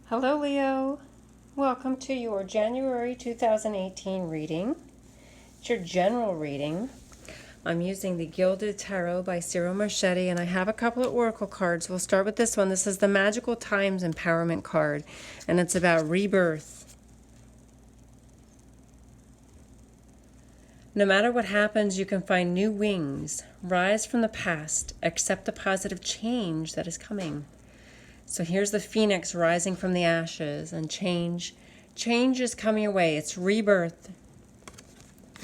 Hello, Leo. Welcome to your January 2018 reading. It's your general reading. I'm using the Gilded Tarot by Cyril Marchetti, and I have a couple of oracle cards. We'll start with this one. This is the Magical Times Empowerment card, and it's about rebirth. No matter what happens, you can find new wings. Rise from the past. Accept the positive change that is coming. So here's the phoenix rising from the ashes, and change is coming your way. It's rebirth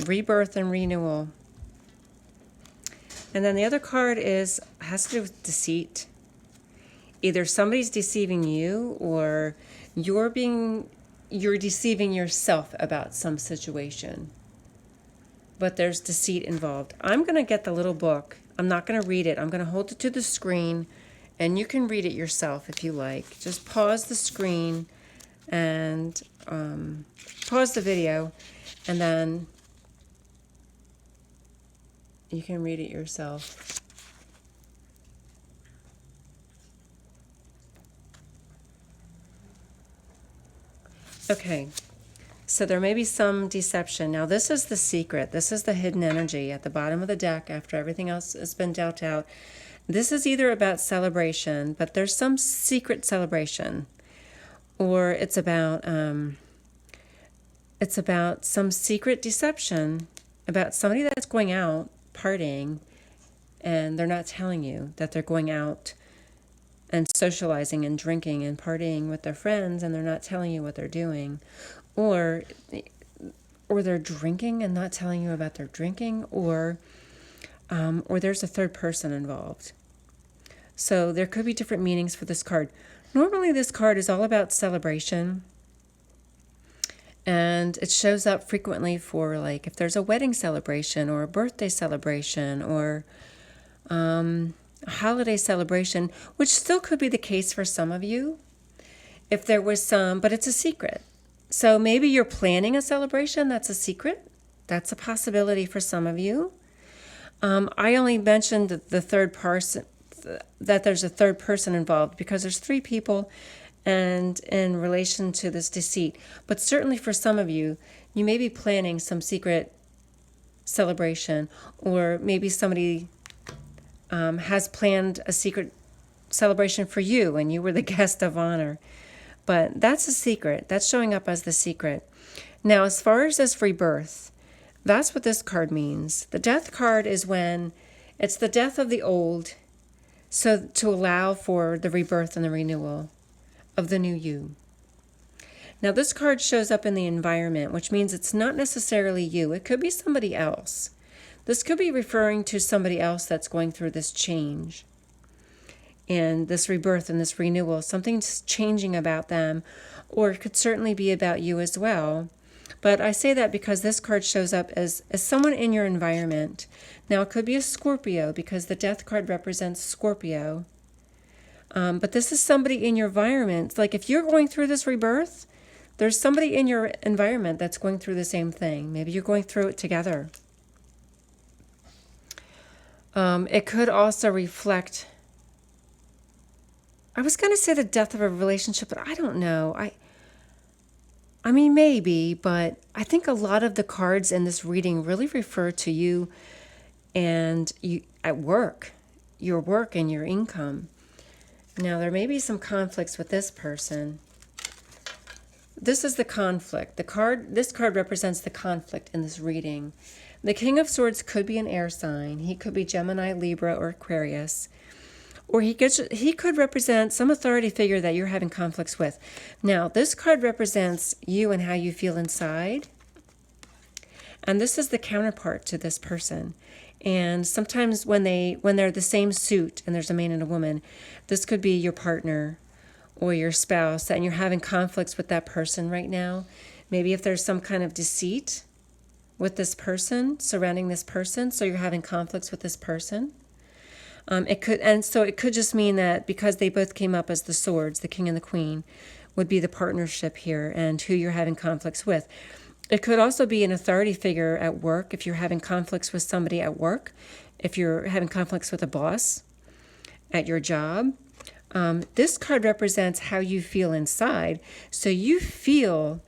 and renewal. And then the other card has to do with deceit. Either somebody's deceiving you, or you're deceiving yourself about some situation. But there's deceit involved. I'm going to get the little book. I'm not going to read it. I'm going to hold it to the screen. And you can read it yourself if you like. Just pause the screen and pause the video, and then you can read it yourself. Okay, so there may be some deception. Now this is the secret. This is the hidden energy at the bottom of the deck after everything else has been dealt out. This is either about celebration, but there's some secret celebration, or it's about some secret deception about somebody that's going out partying, and they're not telling you that they're going out and socializing and drinking and partying with their friends, and they're not telling you what they're doing, or they're drinking and not telling you about their drinking, or there's a third person involved. So there could be different meanings for this card. Normally this card is all about celebration, and it shows up frequently for, like, if there's a wedding celebration or a birthday celebration or a holiday celebration, which still could be the case for some of you. If there was some, but it's a secret. So maybe you're planning a celebration that's a secret. That's a possibility for some of you. I only mentioned the third person, that there's a third person involved, because there's three people and in relation to this deceit. But certainly for some of you, you may be planning some secret celebration, or maybe somebody has planned a secret celebration for you and you were the guest of honor. But that's a secret. That's showing up as the secret. Now, as far as this rebirth, that's what this card means. The death card is when it's the death of the old, so to allow for the rebirth and the renewal of the new you. Now, this card shows up in the environment, which means it's not necessarily you. It could be somebody else. This could be referring to somebody else that's going through this change and this rebirth and this renewal. Something's changing about them, or it could certainly be about you as well. But I say that because this card shows up as someone in your environment. Now, it could be a Scorpio, because the death card represents Scorpio. But this is somebody in your environment. Like, if you're going through this rebirth, there's somebody in your environment that's going through the same thing. Maybe you're going through it together. It could also reflect, I was going to say the death of a relationship, but I don't know. I mean, maybe, but I think a lot of the cards in this reading really refer to you and you at work, your work and your income. Now, there may be some conflicts with this person. This is the conflict. This card represents the conflict in this reading. The King of Swords could be an air sign. He could be Gemini, Libra, or Aquarius. Or he could represent some authority figure that you're having conflicts with. Now, this card represents you and how you feel inside. And this is the counterpart to this person. And sometimes when they're the same suit and there's a man and a woman, this could be your partner or your spouse, and you're having conflicts with that person right now. Maybe if there's some kind of deceit with this person, surrounding this person, so you're having conflicts with this person. It could just mean that because they both came up as the swords, the king and the queen, would be the partnership here and who you're having conflicts with. It could also be an authority figure at work if you're having conflicts with somebody at work, if you're having conflicts with a boss at your job. This card represents how you feel inside. So you feel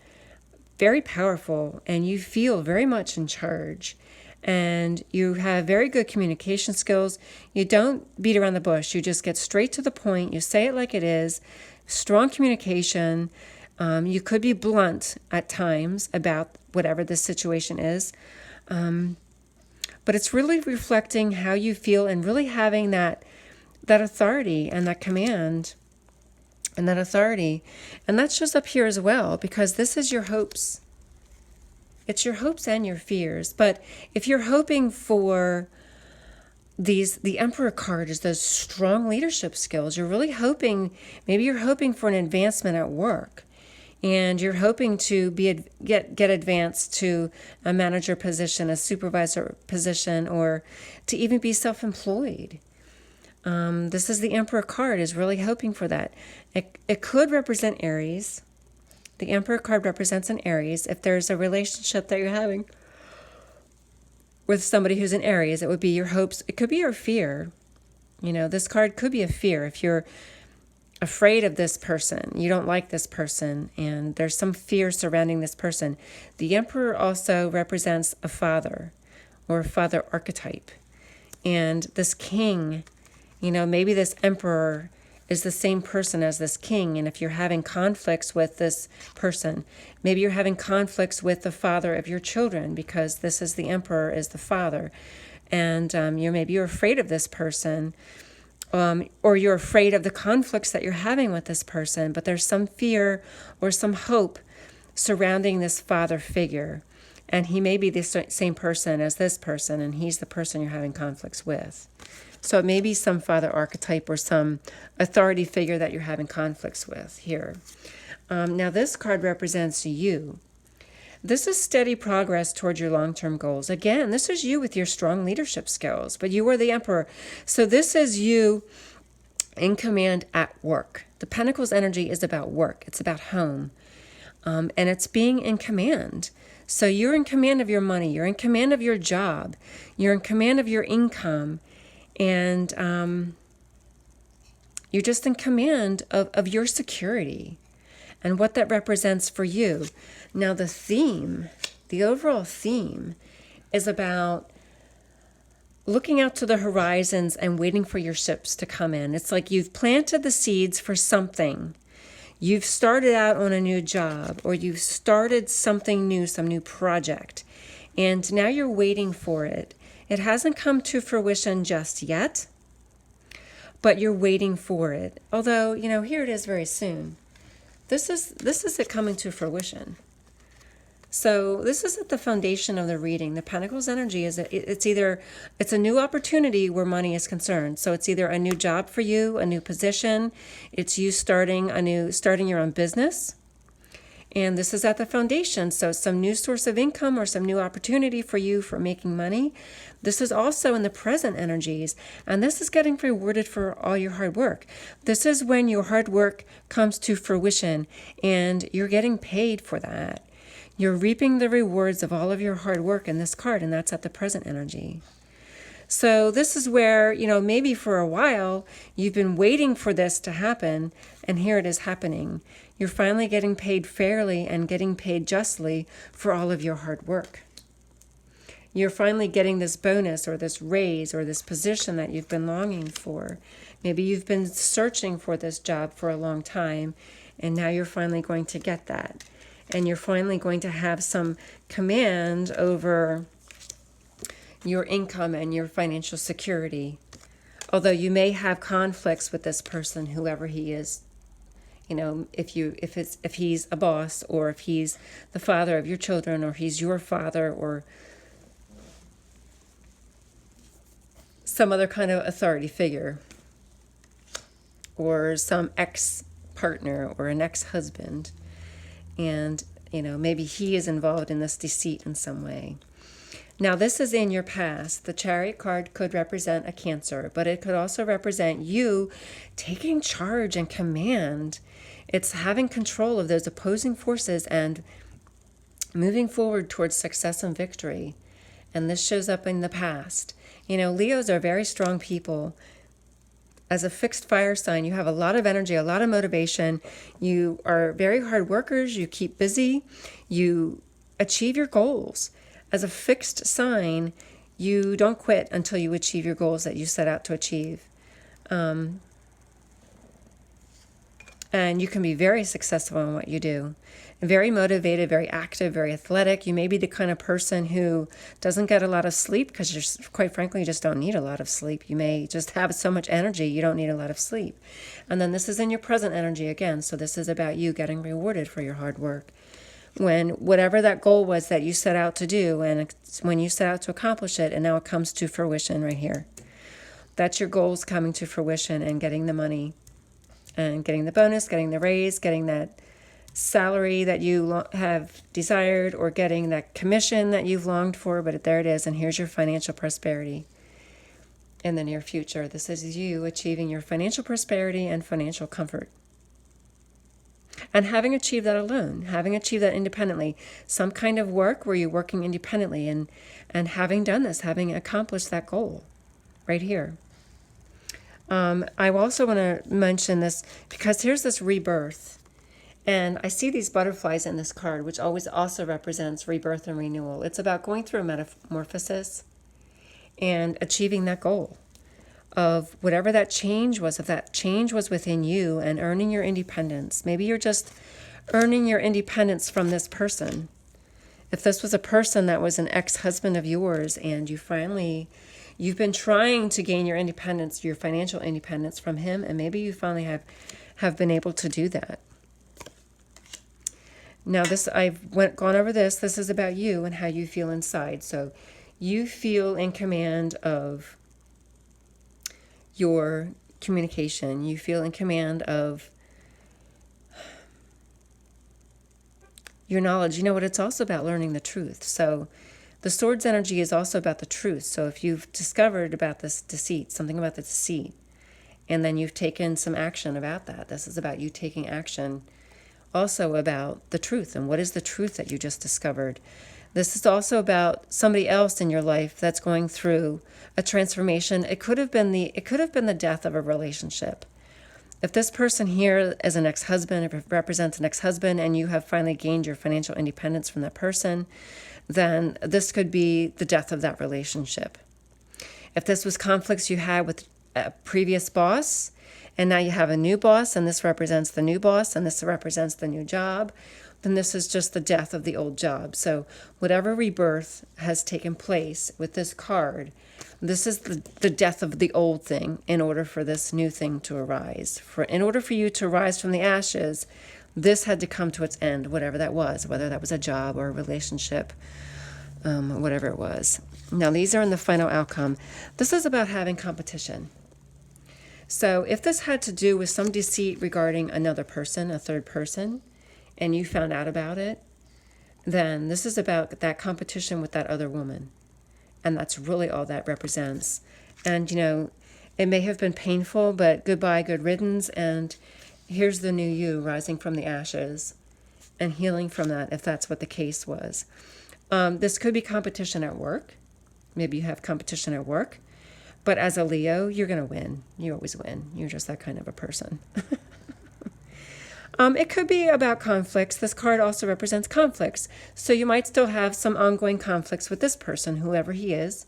very powerful and you feel very much in charge. And you have very good communication skills. You don't beat around the bush. You just get straight to the point. You say it like it is. Strong communication. You could be blunt at times about whatever the situation is. But it's really reflecting how you feel and really having that authority and that command and that authority. And that shows up here as well, because this is your hopes. It's your hopes and your fears. But if you're hoping for the Emperor card is those strong leadership skills. You're really hoping, maybe you're hoping for an advancement at work. And you're hoping to get advanced to a manager position, a supervisor position, or to even be self-employed. This is the Emperor card, is really hoping for that. It could represent Aries. The Emperor card represents an Aries. If there's a relationship that you're having with somebody who's an Aries, it would be your hopes. It could be your fear. This card could be a fear. If you're afraid of this person, you don't like this person, and there's some fear surrounding this person. The Emperor also represents a father or a father archetype. And this king, maybe this Emperor is the same person as this king. And if you're having conflicts with this person, maybe you're having conflicts with the father of your children, because this is the Emperor is the father. And you're afraid of this person. Or you're afraid of the conflicts that you're having with this person, but there's some fear or some hope surrounding this father figure. And he may be the same person as this person, and he's the person you're having conflicts with. So it may be some father archetype or some authority figure that you're having conflicts with here. Now this card represents you. This is steady progress towards your long-term goals. Again, this is you with your strong leadership skills, but you are the Emperor. So this is you in command at work. The Pentacles energy is about work. It's about home. And it's being in command. So you're in command of your money. You're in command of your job. You're in command of your income. And you're just in command of your security and what that represents for you. Now the overall theme is about looking out to the horizons and waiting for your ships to come in. It's like you've planted the seeds for something. You've started out on a new job, or you've started something new, some new project, and now you're waiting for it. It hasn't come to fruition just yet, but you're waiting for it. Although, here it is very soon. This is it coming to fruition. So this is at the foundation of the reading. The Pentacles energy is it's a new opportunity where money is concerned. So it's either a new job for you, a new position. It's you starting your own business. And this is at the foundation. So some new source of income or some new opportunity for you for making money. This is also in the present energies. And this is getting rewarded for all your hard work. This is when your hard work comes to fruition and you're getting paid for that. You're reaping the rewards of all of your hard work in this card, and that's at the present energy. So this is where, maybe for a while you've been waiting for this to happen, and here it is happening. You're finally getting paid fairly and getting paid justly for all of your hard work. You're finally getting this bonus or this raise or this position that you've been longing for. Maybe you've been searching for this job for a long time, and now you're finally going to get that. And you're finally going to have some command over your income and your financial security. Although you may have conflicts with this person, whoever he is. If he's a boss, or if he's the father of your children, or he's your father, or some other kind of authority figure, or some ex-partner or an ex-husband. And, maybe he is involved in this deceit in some way. Now, this is in your past. The Chariot card could represent a Cancer, but it could also represent you taking charge and command. It's having control of those opposing forces and moving forward towards success and victory. And this shows up in the past. Leos are very strong people. As a fixed fire sign, you have a lot of energy, a lot of motivation. You are very hard workers. You keep busy. You achieve your goals. As a fixed sign, you don't quit until you achieve your goals that you set out to achieve. And you can be very successful in what you do. Very motivated, very active, very athletic. You may be the kind of person who doesn't get a lot of sleep because you're, quite frankly, you just don't need a lot of sleep. You may just have so much energy, you don't need a lot of sleep. And then this is in your present energy again. So this is about you getting rewarded for your hard work. When whatever that goal was that you set out to do, and when you set out to accomplish it, and now it comes to fruition right here. That's your goals coming to fruition and getting the money and getting the bonus, getting the raise, getting that salary that you have desired, or getting that commission that you've longed for, but there it is, and here's your financial prosperity in the near future. This is you achieving your financial prosperity and financial comfort. And having achieved that alone, having achieved that independently, some kind of work where you're working independently and having done this, having accomplished that goal right here. I also want to mention this because here's this rebirth. And I see these butterflies in this card, which always also represents rebirth and renewal. It's about going through a metamorphosis and achieving that goal of whatever that change was, if that change was within you, and earning your independence. Maybe you're just earning your independence from this person. If this was a person that was an ex-husband of yours and you've been trying to gain your independence, your financial independence from him, and maybe you finally have been able to do that. Now I've gone over this. This is about you and how you feel inside. So you feel in command of your communication. You feel in command of your knowledge. You know what? It's also about learning the truth. So the sword's energy is also about the truth. So if you've discovered about this deceit, something about the deceit, and then you've taken some action about that, this is about you taking action also about the truth. And what is the truth that you just discovered? This is also about somebody else in your life that's going through a transformation. It could have been the death of a relationship. If this person here is an ex-husband, if it represents an ex-husband, and you have finally gained your financial independence from that person, then this could be the death of that relationship. If this was conflicts you had with a previous boss, and now you have a new boss, and this represents the new boss, and this represents the new job, then this is just the death of the old job. So whatever rebirth has taken place with this card, this is the death of the old thing in order for this new thing to arise. In order for you to rise from the ashes, this had to come to its end, whatever that was, whether that was a job or a relationship, whatever it was. Now, these are in the final outcome. This is about having competition. So if this had to do with some deceit regarding another person, a third person, and you found out about it, then this is about that competition with that other woman. And that's really all that represents. And, it may have been painful, but goodbye, good riddance. And here's the new you rising from the ashes and healing from that, if that's what the case was. This could be competition at work. Maybe you have competition at work. But as a Leo, you're going to win. You always win. You're just that kind of a person. It could be about conflicts. This card also represents conflicts. So you might still have some ongoing conflicts with this person, whoever he is.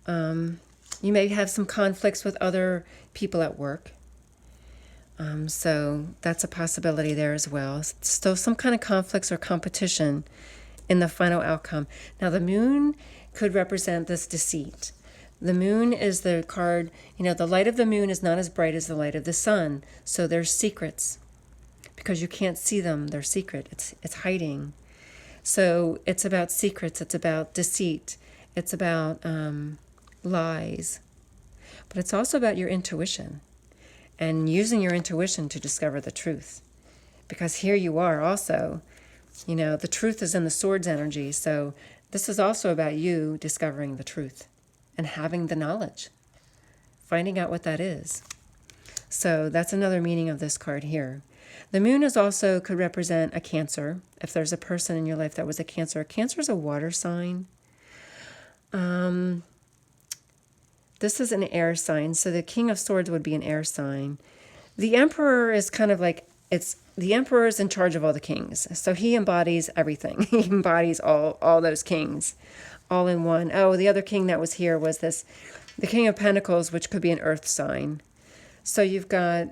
You may have some conflicts with other people at work. So that's a possibility there as well. Still some kind of conflicts or competition in the final outcome. Now the moon could represent this deceit. The moon is the card, the light of the moon is not as bright as the light of the sun. So there's secrets. Because you can't see them, they're secret. It's hiding. So it's about secrets, it's about deceit, it's about lies. But it's also about your intuition and using your intuition to discover the truth. Because here you are also, the truth is in the sword's energy. So this is also about you discovering the truth and having the knowledge, finding out what that is. So that's another meaning of this card here. The moon is also could represent a Cancer. If there's a person in your life that was a Cancer is a water sign. This is an air sign, so the King of Swords would be an air sign. The Emperor is kind of like, the Emperor is in charge of all the kings. So he embodies everything. He embodies all those kings all in one. Oh, the other king that was here was the King of Pentacles, which could be an earth sign. So you've got,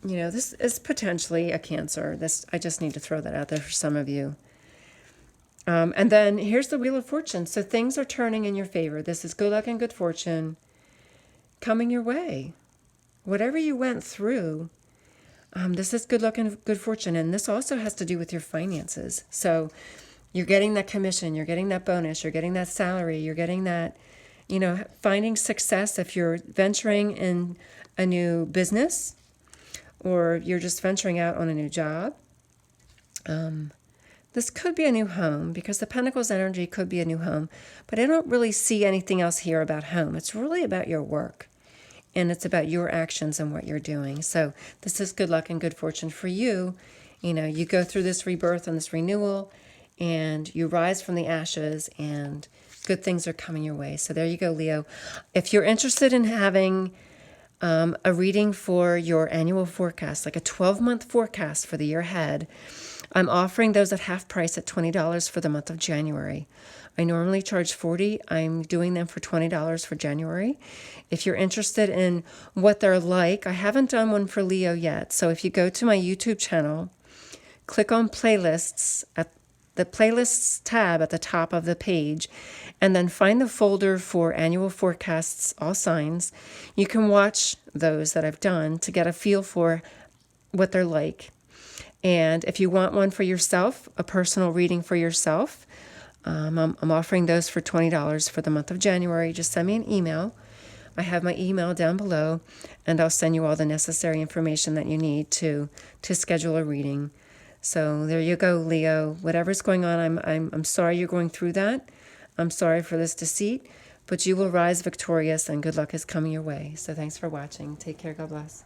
this is potentially a Cancer. I just need to throw that out there for some of you. And then here's the Wheel of Fortune. So things are turning in your favor. This is good luck and good fortune coming your way. Whatever you went through, this is good luck and good fortune. And this also has to do with your finances. So you're getting that commission, you're getting that bonus, you're getting that salary, you're getting that, finding success if you're venturing in a new business or you're just venturing out on a new job. This could be a new home because the Pentacles energy could be a new home, but I don't really see anything else here about home. It's really about your work and it's about your actions and what you're doing. So this is good luck and good fortune for you. You go through this rebirth and this renewal and you rise from the ashes and good things are coming your way. So there you go, Leo. If you're interested in having a reading for your annual forecast, like a 12-month forecast for the year ahead, I'm offering those at half price at $20 for the month of January. I normally charge $40. I'm doing them for $20 for January. If you're interested in what they're like, I haven't done one for Leo yet. So if you go to my YouTube channel, click on playlists at the playlists tab at the top of the page, and then find the folder for annual forecasts, all signs. You can watch those that I've done to get a feel for what they're like. And if you want one for yourself, a personal reading for yourself, I'm offering those for $20 for the month of January. Just send me an email. I have my email down below, and I'll send you all the necessary information that you need to schedule a reading. So there you go, Leo. Whatever's going on, I'm sorry you're going through that. I'm sorry for this deceit, but you will rise victorious, and good luck is coming your way. So thanks for watching. Take care. God bless.